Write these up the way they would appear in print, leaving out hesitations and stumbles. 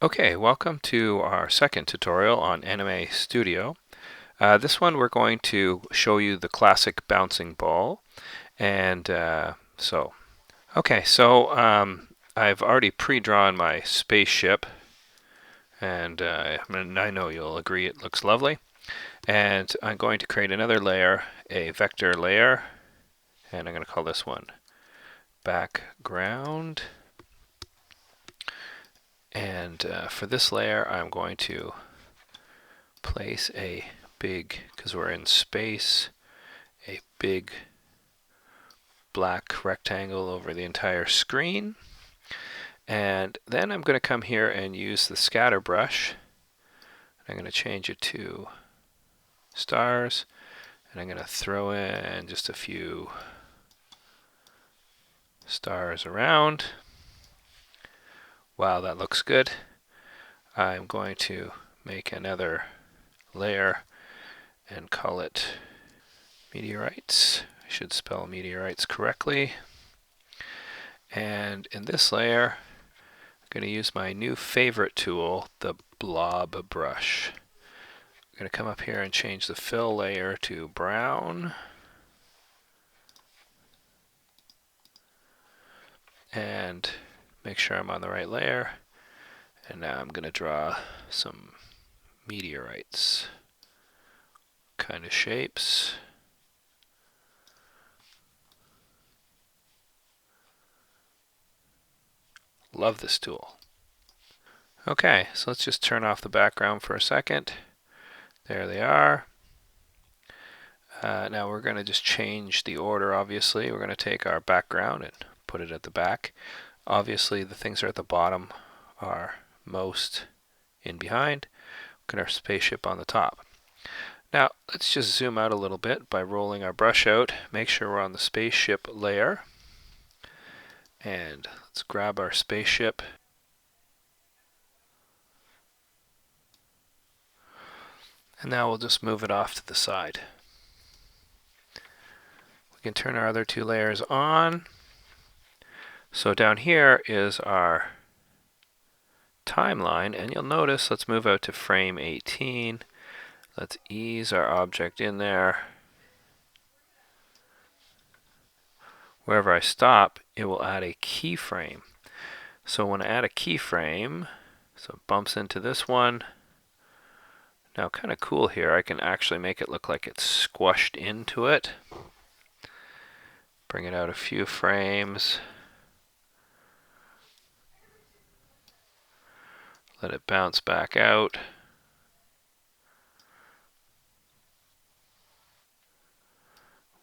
Okay, welcome to our second tutorial on Anime Studio. This one we're going to show you the classic bouncing ball. And I've already pre-drawn my spaceship, and I know you'll agree it looks lovely. And I'm going to create another layer, a vector layer, and I'm going to call this one background. And for this layer, I'm going to place a big, because we're in space, a big black rectangle over the entire screen. And then I'm going to come here and use the scatter brush. I'm going to change it to stars, and I'm going to throw in just a few stars around. Wow, that looks good. I'm going to make another layer and call it meteorites. I should spell meteorites correctly. And in this layer, I'm going to use my new favorite tool, the blob brush. I'm going to come up here and change the fill layer to brown. And make sure I'm on the right layer. And now I'm going to draw some meteorites kind of shapes. Love this tool. Okay, so let's just turn off the background for a second. There they are. Now we're going to just change the order, obviously. We're going to take our background and put it at the back. Obviously, the things that are at the bottom are most in behind. Get our spaceship on the top. Now, let's just zoom out a little bit by rolling our brush out. Make sure we're on the spaceship layer. And let's grab our spaceship. And now we'll just move it off to the side. We can turn our other two layers on. So down here is our timeline, and you'll notice, let's move out to frame 18. Let's ease our object in there. Wherever I stop, it will add a keyframe. So when I add a keyframe, so it bumps into this one. Now, kind of cool here, I can actually make it look like it's squashed into it. Bring it out a few frames. Let it bounce back out.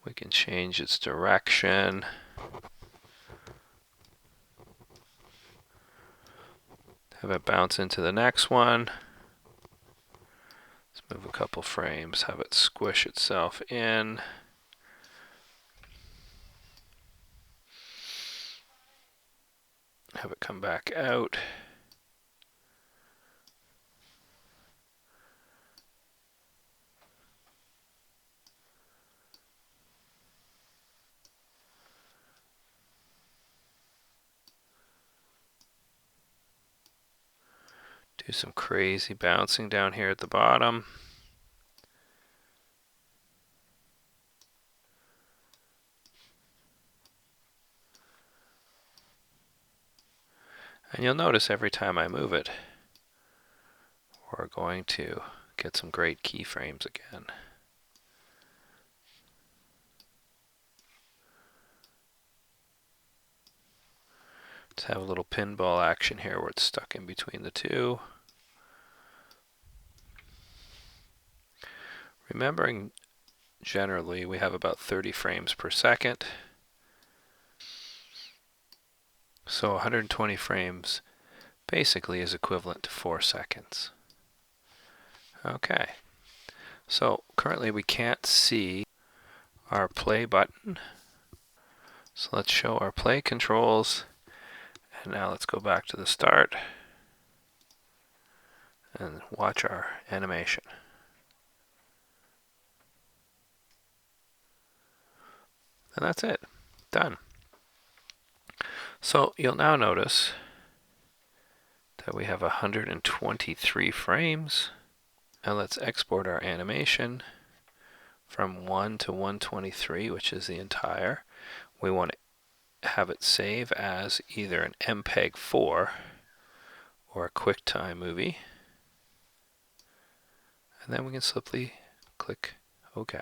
We can change its direction. Have it bounce into the next one. Let's move a couple frames, have it squish itself in. Have it come back out. Do some crazy bouncing down here at the bottom. And you'll notice every time I move it, we're going to get some great keyframes again. Let's have a little pinball action here where it's stuck in between the two. Remembering generally we have about 30 frames per second. So 120 frames basically is equivalent to 4 seconds. Okay, so currently we can't see our play button. So let's show our play controls. And now let's go back to the start and watch our animation. And that's it. Done. So you'll now notice that we have 123 frames. Now let's export our animation from 1 to 123, which is the entire. We want to have it save as either an MPEG-4 or a QuickTime movie. And then we can simply click OK.